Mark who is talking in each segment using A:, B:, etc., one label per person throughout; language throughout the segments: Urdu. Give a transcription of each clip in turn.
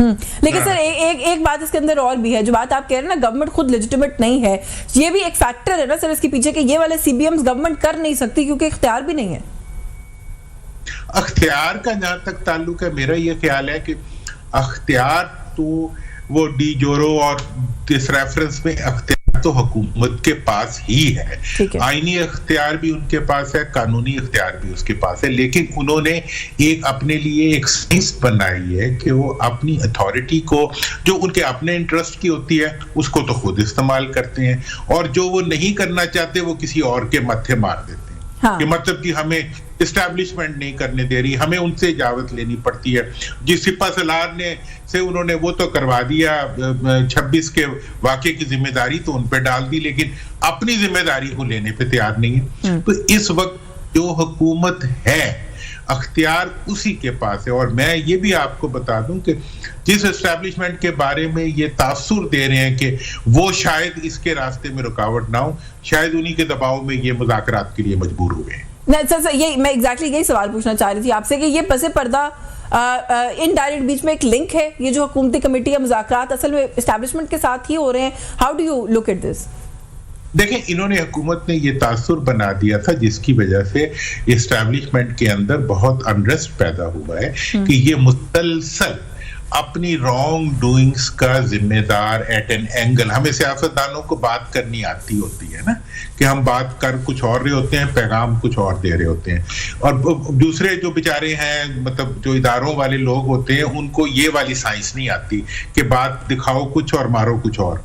A: لیکن سر ایک بات اس کے اندر اور بھی ہے, جو بات آپ کہہ رہے ہیں نا گورنمنٹ خود لیجیٹیمیٹ نہیں ہے, یہ بھی ایک فیکٹر ہے نا سر اس کے پیچھے کہ یہ والے سی بی ایمز گورنمنٹ کر نہیں سکتی کیونکہ اختیار بھی نہیں ہے.
B: اختیار کا جہاں تک تعلق ہے, میرا یہ خیال ہے کہ اختیار تو وہ ڈی جورو اور اس ریفرنس میں اختیار تو حکومت کے پاس ہی ہے, آئینی اختیار بھی ان کے پاس ہے, قانونی اختیار بھی اس کے پاس ہے, لیکن انہوں نے ایک اپنے لیے ایک سائنس بنائی ہے کہ وہ اپنی اتھارٹی کو جو ان کے اپنے انٹرسٹ کی ہوتی ہے اس کو تو خود استعمال کرتے ہیں, اور جو وہ نہیں کرنا چاہتے وہ کسی اور کے ماتھے مار دیتے ہیں. کہ مطلب کہ ہمیں اسٹیبلشمنٹ نہیں کرنے دے رہی, ہمیں ان سے اجازت لینی پڑتی ہے. جس سپہ سالار نے سے انہوں نے وہ تو کروا دیا 26 کے واقعے کی ذمہ داری تو ان پہ ڈال دی, لیکن اپنی ذمہ داری کو لینے پہ تیار نہیں ہے. تو اس وقت جو حکومت ہے اختیار اسی کے پاس ہے, اور میں یہ بھی آپ کو بتا دوں کہ جس اسٹیبلشمنٹ کے بارے میں یہ تاثر دے رہے ہیں کہ وہ شاید اس کے راستے میں رکاوٹ نہ ہو, شاید انہی کے دباؤ میں یہ مذاکرات کے لیے مجبور ہوئے ہیں.
A: سر یہ میں ایگزیکٹلی یہی سوال پوچھنا چاہ رہی تھی آپ سے کہ یہ پس پردہ انڈائریکٹ بیچ میں ایک لنک ہے, یہ جو حکومتی کمیٹی یا مذاکرات اصل میں اسٹیبلشمنٹ کے ساتھ ہی ہو رہے ہیں. How do you look at this?
B: دیکھیں انہوں نے حکومت نے یہ تاثر بنا دیا تھا جس کی وجہ سے اسٹیبلشمنٹ کے اندر بہت انریسٹ پیدا ہوا ہے کہ یہ مسلسل اپنی رانگ ڈوئنگز کا ذمہ دار ایٹ این اینگل. ہمیں سیاستدانوں کو بات کرنی آتی ہوتی ہے نا کہ ہم بات کر کچھ اور رہے ہوتے ہیں, پیغام کچھ اور دے رہے ہوتے ہیں, اور دوسرے جو بیچارے ہیں مطلب جو اداروں والے لوگ ہوتے ہیں ان کو یہ والی سائنس نہیں آتی کہ بات دکھاؤ کچھ اور مارو کچھ اور.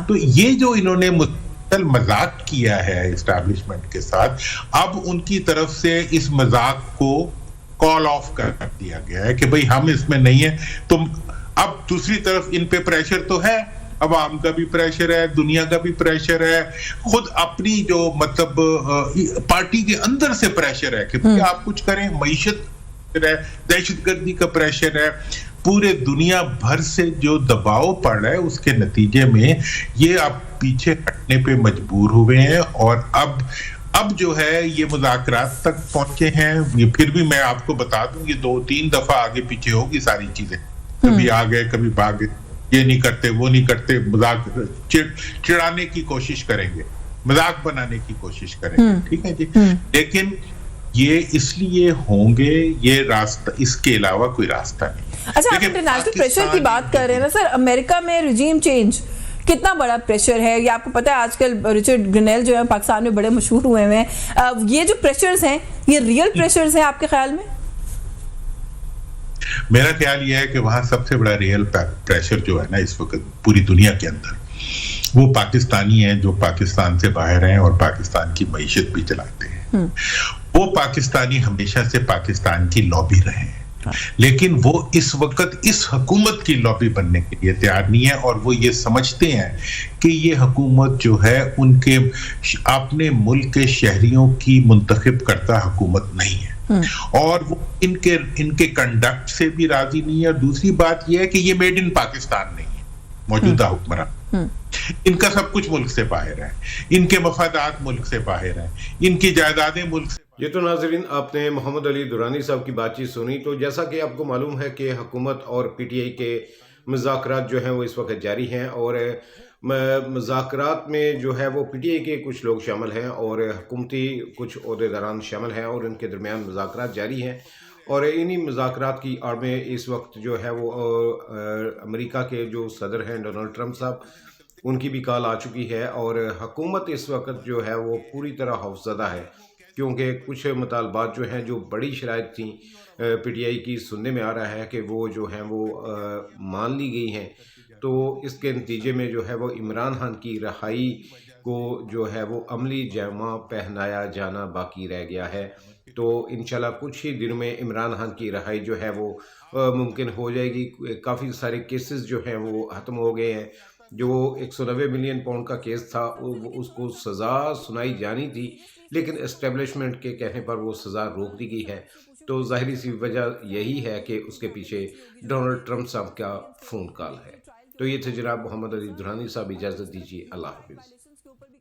B: تو یہ جو انہوں نے مذاق کیا ہے اسٹیبلشمنٹ کے ساتھ, اب ان کی طرف سے اس مذاق کو کال آف کر دیا گیا ہے کہ بھئی ہم اس میں نہیں ہیں. تو اب دوسری طرف ان پہ پریشر تو ہے, عوام کا بھی پریشر ہے, دنیا کا بھی پریشر ہے, خود اپنی جو مطلب پارٹی کے اندر سے پریشر ہے کہ آپ کچھ کریں, معیشت ہے, دہشت گردی کا پریشر ہے, پورے دنیا بھر سے جو دباؤ پڑ رہا ہے اس کے نتیجے میں یہ اب پیچھے ہٹنے پہ مجبور ہوئے ہیں. اور اب جو ہے یہ مذاکرات تک پہنچے ہیں. یہ پھر بھی میں آپ کو بتا دوں یہ 2-3 دفعہ آگے پیچھے ہوگی ساری چیزیں, کبھی آ گئے کبھی بھاگ گئے, یہ نہیں کرتے وہ نہیں کرتے, مذاق چڑھانے کی کوشش کریں گے, مذاق بنانے کی کوشش کریں گے, ٹھیک ہے جی. لیکن یہ اس لیے ہوں گے, یہ راستہ اس کے علاوہ کوئی راستہ نہیں.
A: اچھا آپ انٹرنیشنل پریشر کی بات کر رہے ہیں نا سر, امریکہ میں رجیم چینج کتنا بڑا پریشر ہے, یہ آپ کو پتا ہے آج کل رچرڈ گرینل جو ہے پاکستان میں بڑے مشہور ہوئے ہیں, یہ جو پریشرز ہیں یہ ریئل پریشرز ہیں آپ کے خیال میں؟
B: میرا خیال یہ ہے کہ وہاں سب سے بڑا ریئل پریشر جو ہے نا اس وقت پوری دنیا کے اندر وہ پاکستانی ہیں جو پاکستان سے باہر ہیں اور پاکستان کی معیشت بھی چلاتے ہیں. وہ پاکستانی ہمیشہ سے پاکستان کی لابی رہے ہیں, لیکن وہ اس وقت اس حکومت کی لابی بننے کے لیے تیار نہیں ہے, اور وہ یہ سمجھتے ہیں کہ یہ حکومت جو ہے ان کے اپنے ملک کے شہریوں کی منتخب کرتا حکومت نہیں ہے, اور وہ ان کے کنڈکٹ سے بھی راضی نہیں ہے. اور دوسری بات یہ ہے کہ یہ میڈ ان پاکستان نہیں ہے موجودہ حکمران, ان کا سب کچھ ملک سے باہر ہے, ان کے مفادات ملک سے باہر ہیں, ان کی جائیدادیں ملک سے.
C: یہ تو ناظرین آپ نے محمد علی درانی صاحب کی بات چیت سنی. تو جیسا کہ آپ کو معلوم ہے کہ حکومت اور پی ٹی آئی کے مذاکرات جو ہیں وہ اس وقت جاری ہیں, اور مذاکرات میں جو ہے وہ پی ٹی آئی کے کچھ لوگ شامل ہیں اور حکومتی کچھ عہدیداران شامل ہیں, اور ان کے درمیان مذاکرات جاری ہیں. اور انہی مذاکرات کی آڑ میں اس وقت جو ہے وہ امریکہ کے جو صدر ہیں ڈونلڈ ٹرمپ صاحب, ان کی بھی کال آ چکی ہے, اور حکومت اس وقت جو ہے وہ پوری طرح خوفزدہ ہے, کیونکہ کچھ مطالبات جو ہیں جو بڑی شرائط تھیں پی ٹی آئی کی سننے میں آ رہا ہے کہ وہ جو ہیں وہ مان لی گئی ہیں. تو اس کے نتیجے میں جو ہے وہ عمران خان کی رہائی کو جو ہے وہ عملی جامہ پہنایا جانا باقی رہ گیا ہے. تو انشاءاللہ کچھ ہی دنوں میں عمران خان کی رہائی جو ہے وہ ممکن ہو جائے گی. کافی سارے کیسز جو ہیں وہ ختم ہو گئے ہیں. جو 190 ملین پاؤنڈ کا کیس تھا اس کو سزا سنائی جانی تھی, لیکن اسٹیبلشمنٹ کے کہنے پر وہ سزا روک دی گئی ہے. تو ظاہری سی وجہ یہی ہے کہ اس کے پیچھے ڈونلڈ ٹرمپ صاحب کا فون کال ہے. تو یہ تھے جناب محمد علی درانی صاحب, اجازت دیجیے, اللہ حافظ.